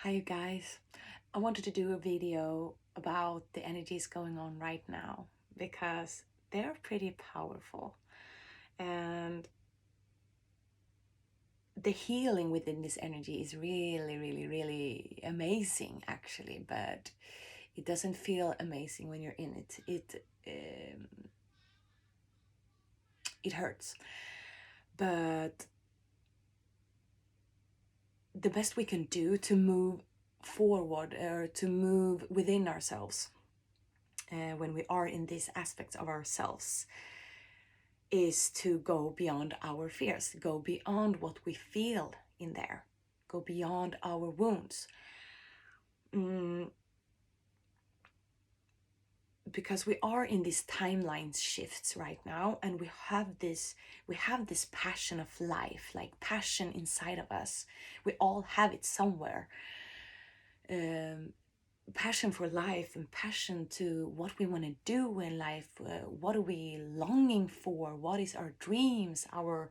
Hi you guys. I wanted to do a video about the energies going on right now because they're pretty powerful, and the healing within this energy is really amazing actually, but it doesn't feel amazing when you're in it. It hurts, but the best we can do to move forward or to move within ourselves when we are in these aspects of ourselves is to go beyond our fears, go beyond what we feel in there, go beyond our wounds. Because we are in these timeline shifts right now, and we have this passion of life, like passion inside of us. We all have it somewhere. Passion for life and passion to what we want to do in life. What are we longing for? What is our dreams? Our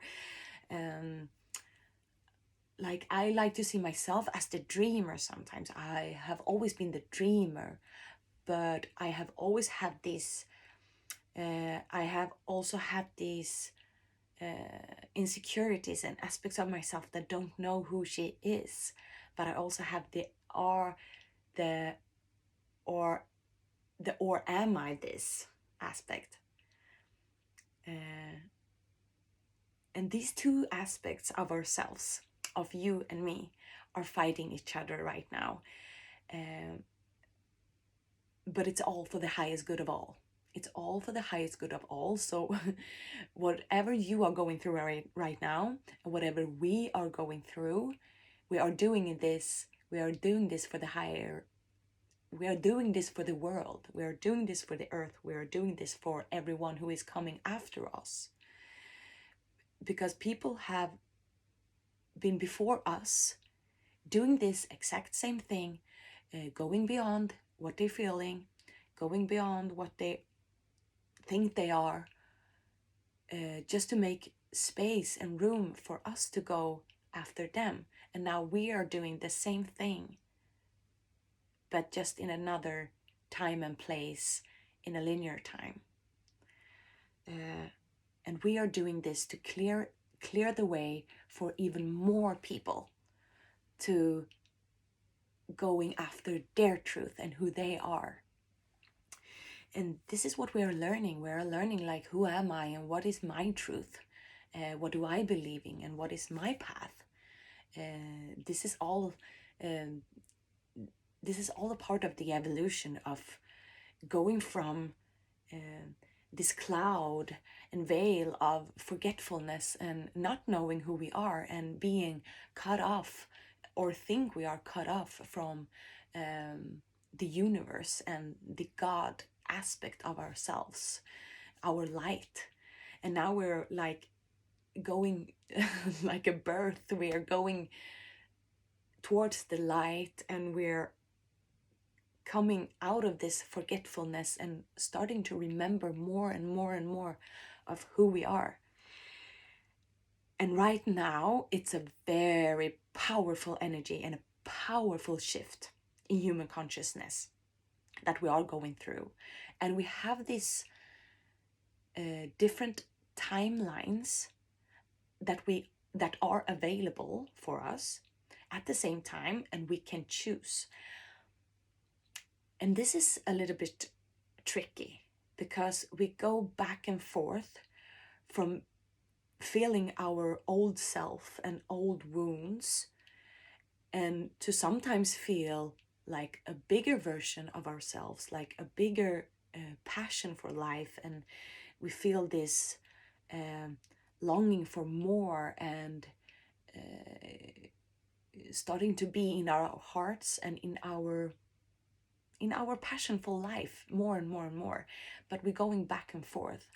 like, I like to see myself as the dreamer. Sometimes I have always been the dreamer, but I have always had this I have also had these insecurities and aspects of myself that don't know who she is. But I also have the or am I this aspect. And these two aspects of ourselves, of you and me, are fighting each other right now. But it's all for the highest good of all. It's all for the highest good of all. So whatever you are going through right now, whatever we are going through, we are doing this for the higher. We are doing this for the world. We are doing this for the earth. We are doing this for everyone who is coming after us. Because people have been before us doing this exact same thing, going beyond what they're feeling, going beyond what they think they are, just to make space and room for us to go after them. And now we are doing the same thing, but just in another time and place, in a linear time. And we are doing this to clear the way for even more people to going after their truth and who they are. And this is what we are learning. We are learning, like, who am I and what is my truth? What do I believe in and what is my path? This is all a part of the evolution of going from this cloud and veil of forgetfulness and not knowing who we are and being cut off, or think we are cut off from the universe and the God aspect of ourselves, our light. And now we're like going like a birth. We are going towards the light, and we're coming out of this forgetfulness and starting to remember more and more of who we are. And right now it's a very powerful energy and a powerful shift in human consciousness that we are going through. And we have these different timelines that are available for us at the same time, and we can choose. And this is a little bit tricky because we go back and forth from feeling our old self and old wounds, and to sometimes feel like a bigger version of ourselves, like a bigger passion for life, and we feel this longing for more, and starting to be in our hearts and in our passion for life more and more. But we're going back and forth.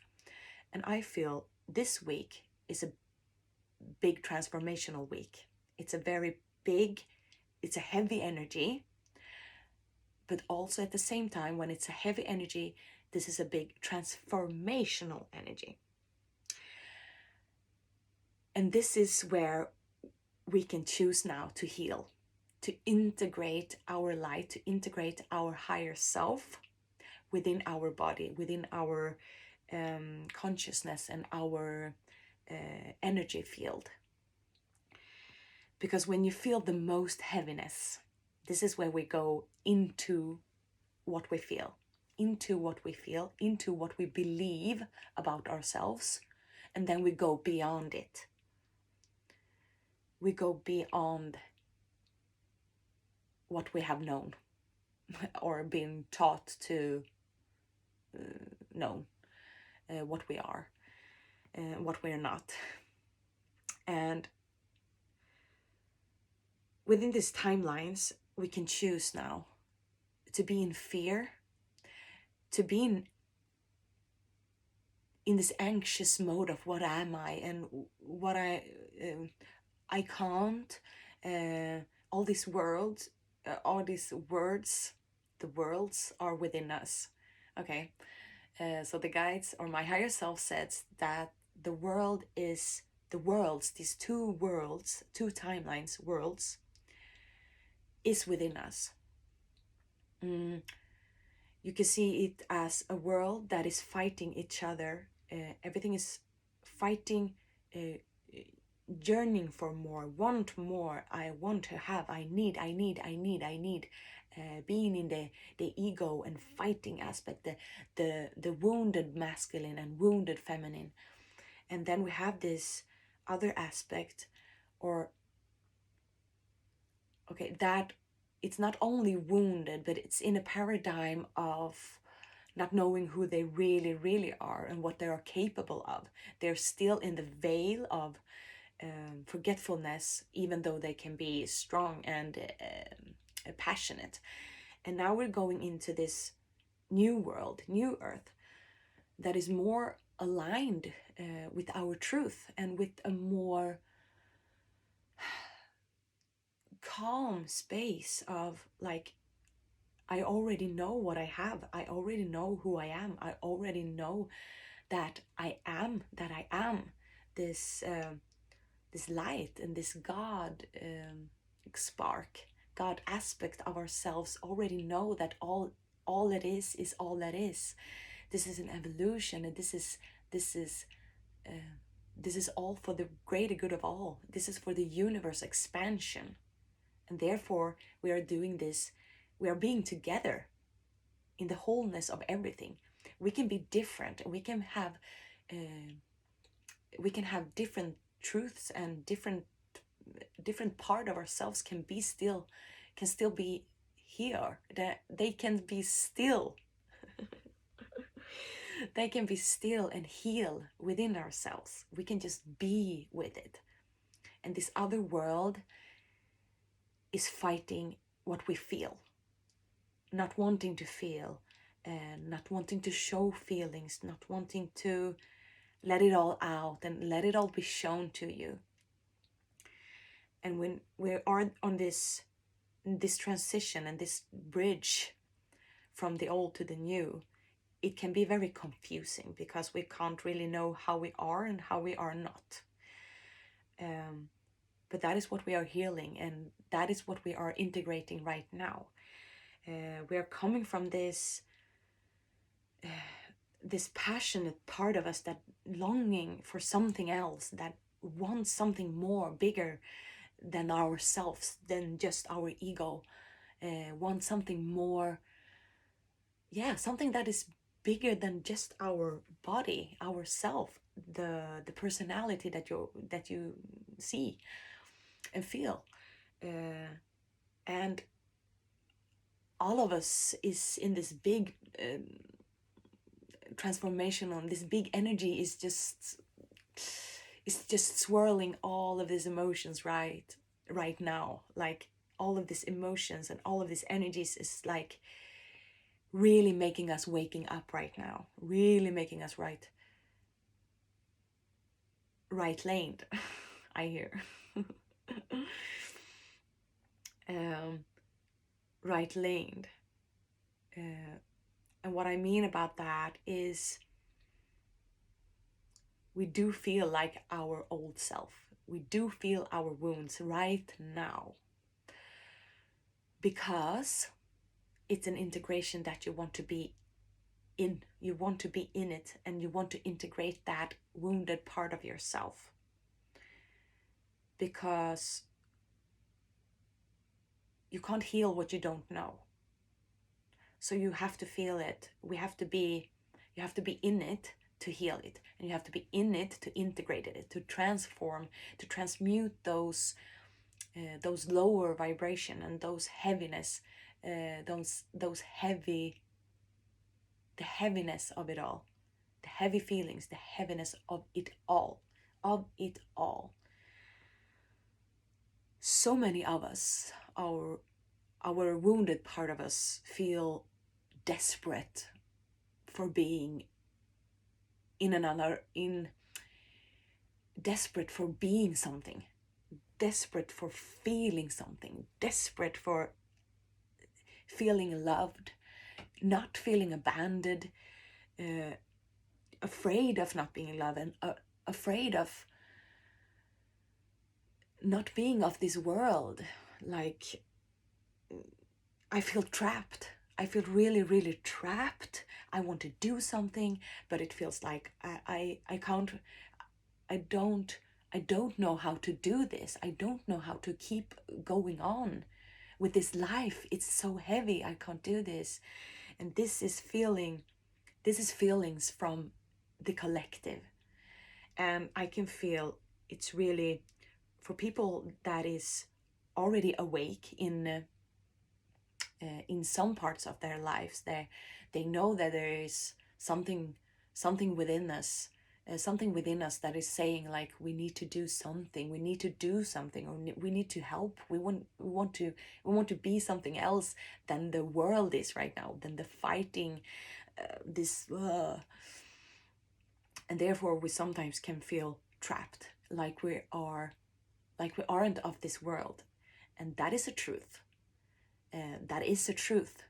And I feel this week is a big transformational week. It's a heavy energy, but also at the same time, when it's a heavy energy, this is a big transformational energy. And this is where we can choose now to heal, to integrate our light, to integrate our higher self within our body, within our consciousness and our energy field. Because when you feel the most heaviness, this is where we go into what we feel, into what we believe about ourselves, and then we go beyond it. We go beyond what we have known or been taught to know what we are, what we are not. And within these timelines, we can choose now to be in fear, to be in this anxious mode of what am I and what I can't, all these worlds, all these words, the worlds are within us. Okay, so the guides or my higher self says that the world is the worlds, these two worlds, two timelines, worlds, is within us. You can see it as a world that is fighting each other. Everything is fighting, yearning for more, want more. I want to have, I need. Being in the ego and fighting aspect, the wounded masculine and wounded feminine. And then we have this other aspect, or okay, that it's not only wounded, but it's in a paradigm of not knowing who they really are and what they are capable of. They're still in the veil of forgetfulness, even though they can be strong and passionate. And now we're going into this new world, new earth, that is more aligned with our truth and with a more calm space of like, I already know what I have. I already know who I am. I already know that I am this this light and this God spark, God aspect of ourselves. Already know that all it is all that is. This is an evolution, and this is all for the greater good of all. This is for the universe expansion, and therefore we are doing this. We are being together in the wholeness of everything. We can be different, and we can have different truths, and different part of ourselves can still be here. That they can be still. They can be still and heal within ourselves. We can just be with it. And this other world is fighting what we feel. Not wanting to feel, and not wanting to show feelings, not wanting to let it all out and let it all be shown to you. And when we are on this transition and this bridge from the old to the new, it can be very confusing because we can't really know how we are and how we are not. But that is what we are healing, and that is what we are integrating right now. We are coming from this passionate part of us, that longing for something else, that wants something more, bigger than ourselves, than just our ego. Wants something more, something that is bigger than just our body, ourself, the personality that you see and feel. And all of us is in this big transformation, on this big energy is just swirling all of these emotions right now. Like all of these emotions and all of these energies is like really making us waking up right now, really making us right laned. I hear right laned. And what I mean about that is we do feel like our old self. We do feel our wounds right now. because it's an integration that you want to be in. You want to be in it, and you want to integrate that wounded part of yourself, because you can't heal what you don't know. So you have to feel it. You have to be in it to heal it, and you have to be in it to integrate it, to transform, to transmute those lower vibration and those heaviness, the heaviness of it all, the heavy feelings, the heaviness of it all. So many of us, our wounded part of us, feel desperate for being desperate for being something, desperate for feeling something, desperate for feeling loved, not feeling abandoned, afraid of not being loved, and afraid of not being of this world. Like, I feel trapped. I feel really, really trapped. I want to do something, but it feels like I can't. I don't know how to do this. I don't know how to keep going on with this life. It's so heavy. I can't do this. And this is feelings from the collective. And I can feel it's really, for people that is already awake in some parts of their lives, they know that there is something within us, something within us that is saying, like, we need to do something, or we need to help. We want to be something else than the world is right now, than the fighting, and therefore we sometimes can feel trapped, like we aren't of this world. And that is a truth. That is the truth.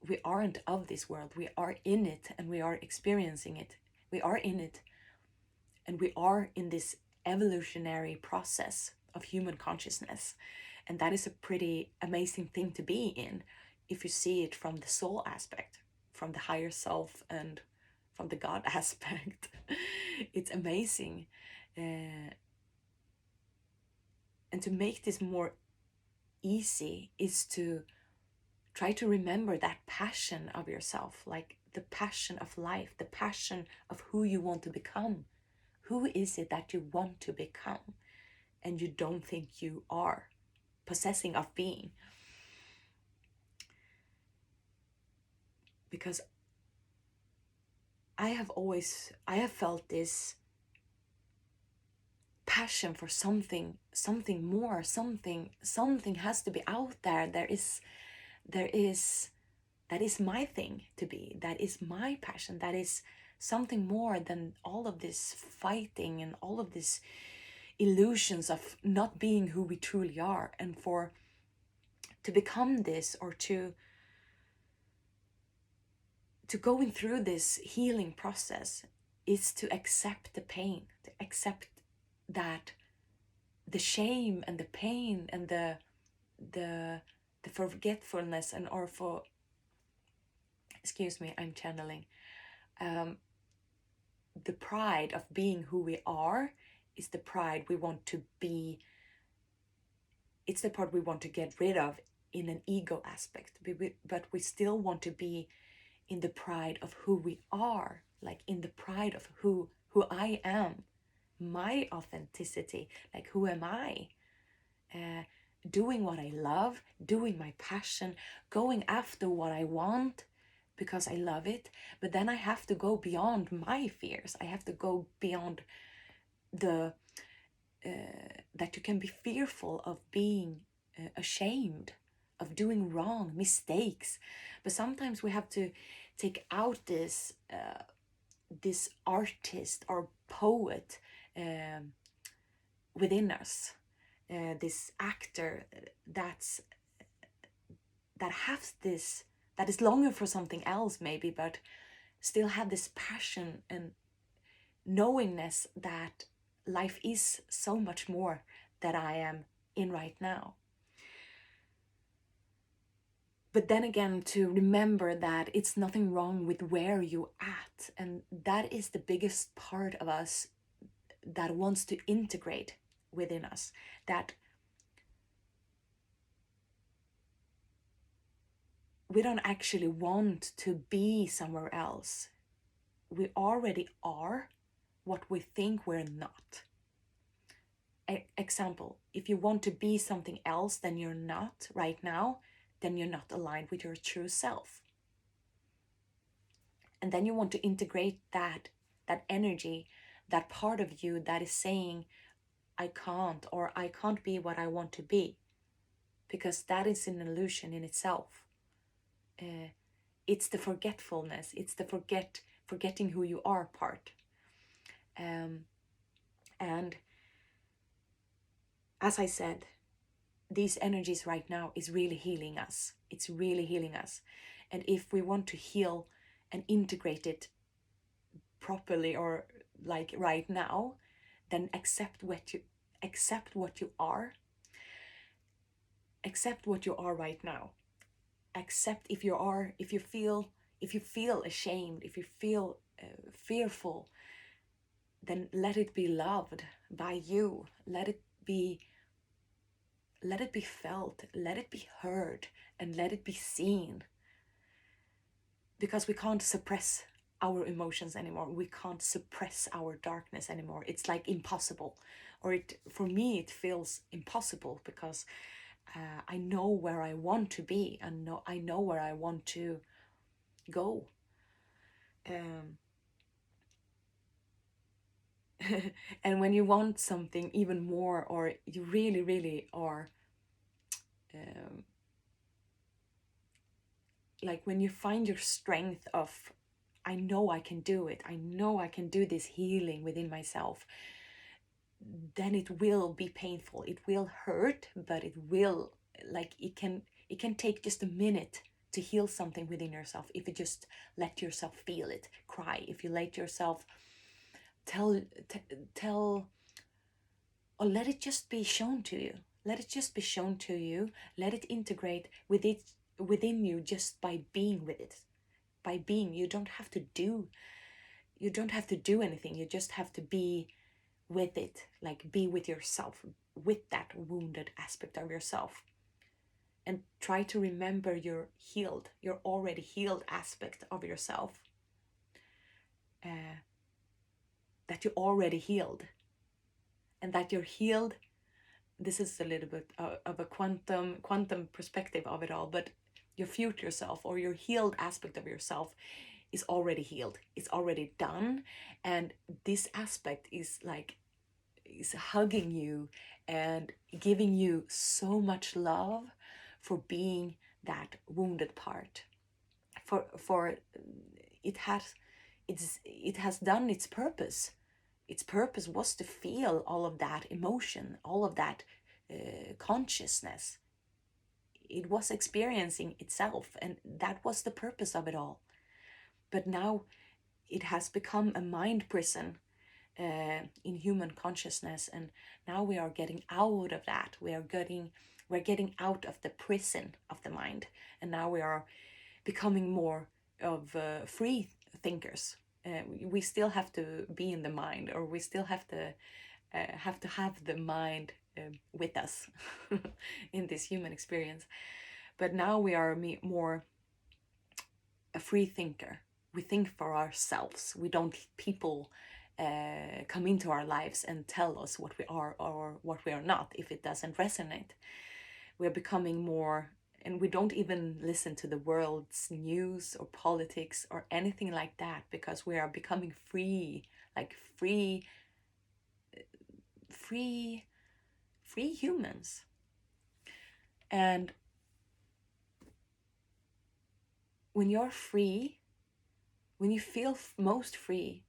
We aren't of this world. We are in it, and we are experiencing it. We are in it, and we are in this evolutionary process of human consciousness. And that is a pretty amazing thing to be in, if you see it from the soul aspect, from the higher self, and from the God aspect. It's amazing. And to make this more easy is to try to remember that passion of yourself, like the passion of life, the passion of who you want to become. Who is it that you want to become and you don't think you are possessing of being? Because I have felt this passion for something more, something has to be out there. That is my thing to be. That is my passion. That is something more than all of this fighting and all of these illusions of not being who we truly are. And to become this, or to going through this healing process, is to accept the pain, to accept that the shame and the pain and the forgetfulness, and excuse me, I'm channeling, the pride of being who we are is the pride we want to be. It's the part we want to get rid of in an ego aspect, but we still want to be in the pride of who we are, like in the pride of who I am, my authenticity, like who am I? Doing what I love, doing my passion, going after what I want because I love it. But then I have to go beyond my fears. I have to go beyond that you can be fearful of being ashamed, of doing wrong, mistakes. But sometimes we have to take out this artist or poet within us, this actor that is longing for something else maybe, but still have this passion and knowingness that life is so much more that I am in right now. But then again, to remember that it's nothing wrong with where you're at. And that is the biggest part of us that wants to integrate within us. That we don't actually want to be somewhere else. We already are what we think we're not. Example, if you want to be something else than you're not right now, then you're not aligned with your true self. And then you want to integrate that energy, that part of you that is saying, I can't, or I can't be what I want to be, because that is an illusion in itself. It's the forgetfulness, it's the forgetting who you are part. And as I said, these energies right now is really healing us. It's really healing us. And if we want to heal and integrate it properly, or like right now, then accept what you are. Accept what you are right now. Accept if you feel ashamed, if you feel fearful, then let it be loved by you. Let it be felt, let it be heard, and let it be seen. Because we can't suppress our emotions anymore. We can't suppress our darkness anymore. It's like impossible. Or for me, it feels impossible, because I know where I want to be, and I know where I want to go. And when you want something even more, or you really, really are, like when you find your strength of, I know I can do it, I know I can do this healing within myself, then it will be painful, it will hurt, but it will, like, it can take just a minute to heal something within yourself if you just let yourself feel it, cry, if you let yourself tell, or let it just be shown to you. Let it just be shown to you. Let it integrate within you just by being with it. By being, you don't have to do anything. You just have to be with it, like be with yourself, with that wounded aspect of yourself. And try to remember your already healed aspect of yourself. That you already healed. And that you're healed. This is a little bit of a quantum perspective of it all, but your future self, or your healed aspect of yourself, is already healed. It's already done. And this aspect is hugging you and giving you so much love for being that wounded part. For it has done its purpose. Its purpose was to feel all of that emotion, all of that consciousness. It was experiencing itself, and that was the purpose of it all. But now it has become a mind prison in human consciousness, and now we are getting out of that. We're getting out of the prison of the mind, and now we are becoming more of free thinkers. We still have to be in the mind, or we still have to have the mind with us in this human experience. But now we are more a free thinker. We think for ourselves. We don't people come into our lives and tell us what we are or what we are not if it doesn't resonate. We're becoming more, and we don't even listen to the world's news or politics or anything like that, because we are becoming free, like free humans. And when you're free, when you feel most free,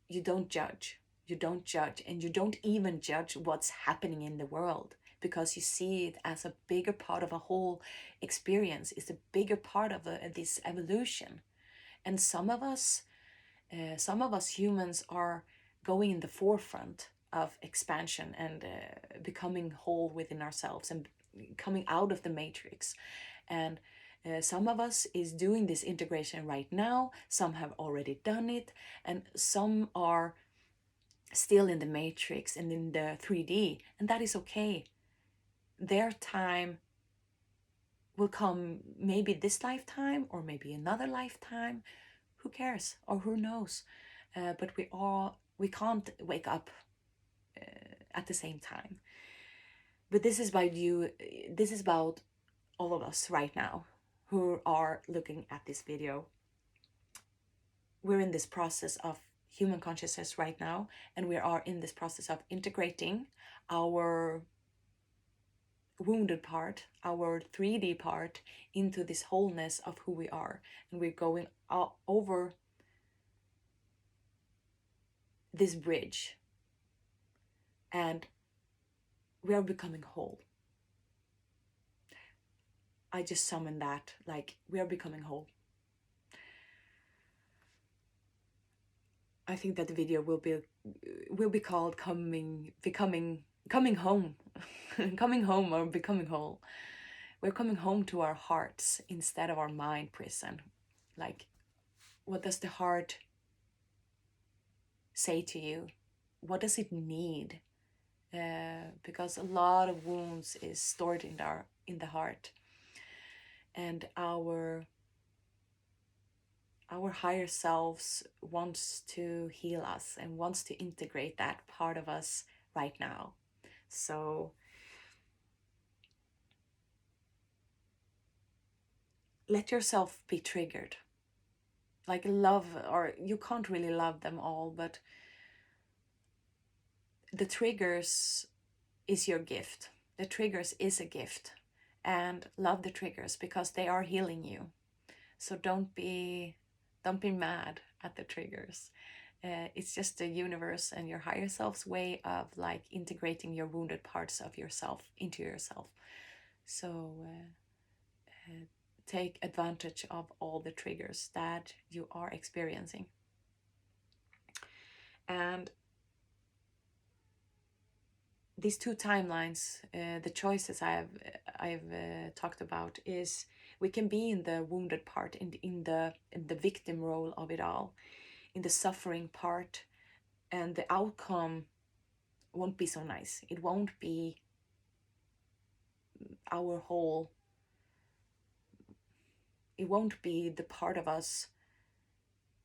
you don't judge, and you don't even judge what's happening in the world, because you see it as a bigger part of a whole experience. It's a bigger part of this evolution. And some of us humans are going in the forefront of expansion and becoming whole within ourselves, and coming out of the matrix. And some of us is doing this integration right now, some have already done it, and some are still in the matrix and in the 3D, and that is okay. Their time will come, maybe this lifetime or maybe another lifetime, who cares, or who knows. But we can't wake up at the same time. But this is about all of us right now who are looking at this video. We're in this process of human consciousness right now, and we are in this process of integrating our wounded part, our 3D part, into this wholeness of who we are. And we're going over this bridge, and we are becoming whole. I just summoned that, like, we are becoming whole. I think that the video will be called coming home. Coming home, or becoming whole. We're coming home to our hearts instead of our mind prison. Like, what does the heart say to you? What does it need? Because a lot of wounds is stored in the heart, and our higher selves wants to heal us and wants to integrate that part of us right now. So let yourself be triggered. Like, love, or you can't really love them all, but the triggers is your gift. The triggers is a gift, and love the triggers because they are healing you. So don't be mad at the triggers. It's just the universe and your higher self's way of, like, integrating your wounded parts of yourself into yourself. So take advantage of all the triggers that you are experiencing. And these two timelines, the choices I've talked about, is we can be in the wounded part, in the victim role of it all, in the suffering part, and the outcome won't be so nice. It won't be our whole. It won't be the part of us.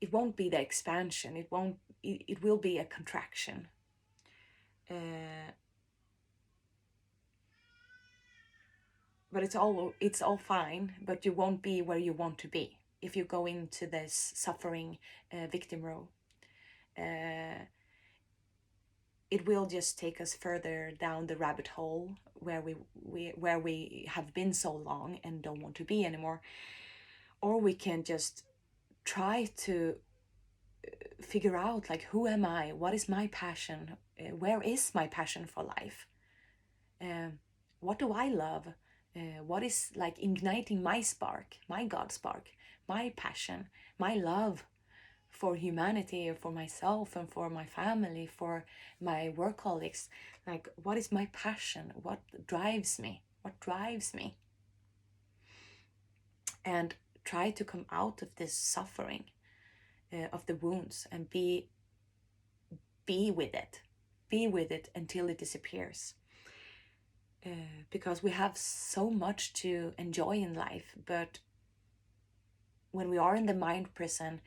It won't be the expansion. It won't. It will be a contraction. But it's all fine, but you won't be where you want to be if you go into this suffering victim role. It will just take us further down the rabbit hole where we have been so long and don't want to be anymore. Or we can just try to figure out, like, who am I? What is my passion? Where is my passion for life? What do I love? What is, like, igniting my spark, my God spark, my passion, my love for humanity, for myself and for my family, for my work colleagues? Like, what is my passion? What drives me? What drives me? And try to come out of this suffering of the wounds and be with it. Be with it until it disappears. Because we have so much to enjoy in life, but when we are in the mind prison,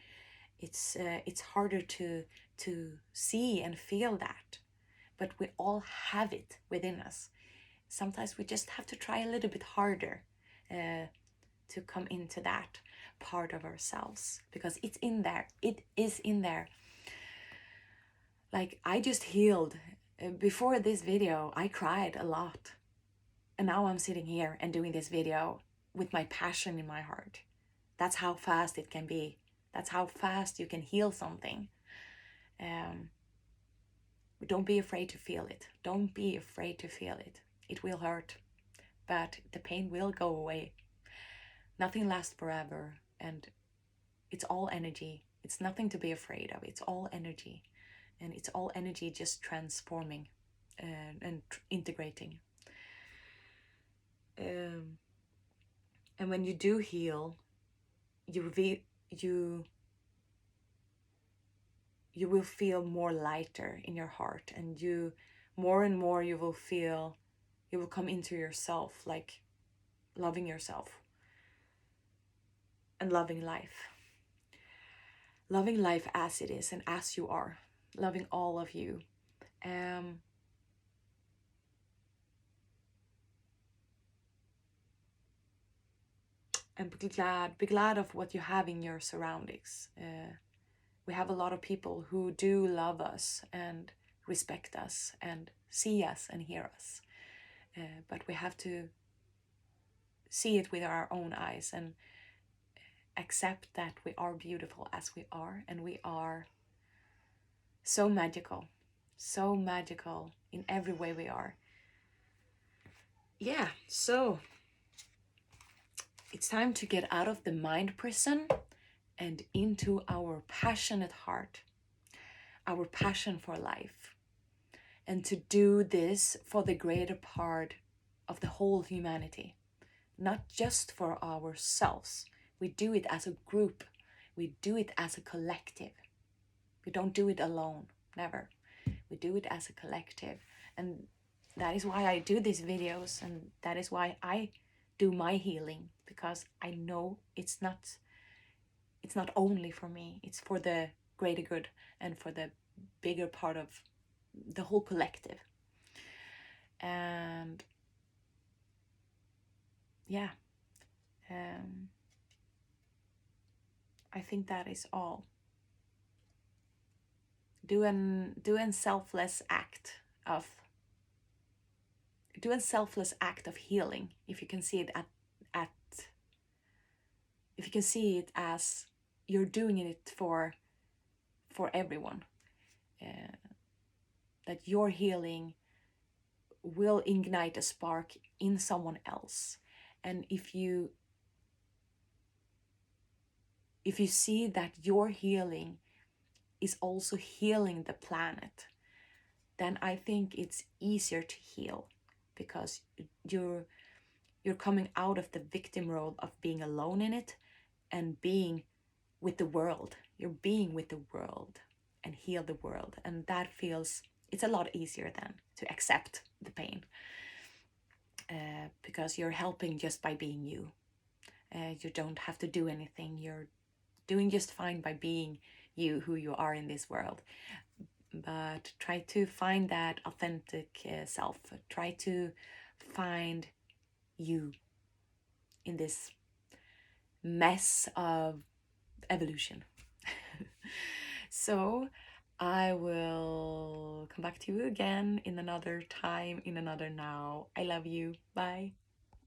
it's harder to see and feel that. But we all have it within us. Sometimes we just have to try a little bit harder to come into that part of ourselves, because it's in there. It is in there. Like, I just healed. Before this video, I cried a lot. And now I'm sitting here and doing this video with my passion in my heart. That's how fast it can be. That's how fast you can heal something. Don't be afraid to feel it. Don't be afraid to feel it. It will hurt, but the pain will go away. Nothing lasts forever, and it's all energy. It's nothing to be afraid of. It's all energy, and it's all energy just transforming and integrating. And when you do heal, you will feel more lighter in your heart, and more and more you will come into yourself, like loving yourself and loving life as it is and as you are, loving all of you. And be glad of what you have in your surroundings. We have a lot of people who do love us and respect us and see us and hear us. But we have to see it with our own eyes and accept that we are beautiful as we are, and we are so magical in every way we are. Yeah, so it's time to get out of the mind prison and into our passionate heart, our passion for life, and to do this for the greater part of the whole humanity, not just for ourselves. We do it as a group. We do it as a collective. We don't do it alone, never. We do it as a collective. And that is why I do these videos, and that is why I do my healing, because I know it's not only for me, it's for the greater good and for the bigger part of the whole collective. And yeah, I think that is all. Do an selfless act of healing, if you can see it if you can see it as you're doing it for everyone, that your healing will ignite a spark in someone else. And if you see that your healing is also healing the planet, then I think it's easier to heal, because you're coming out of the victim role of being alone in it and being with the world. You're being with the world and heal the world, and that feels, it's a lot easier then to accept the pain, because you're helping just by being you. You don't have to do anything. You're doing just fine by being you, who you are in this world. But try to find that authentic self. Try to find you in this mess of evolution. So I will come back to you again in another time, in another now. I love you. Bye.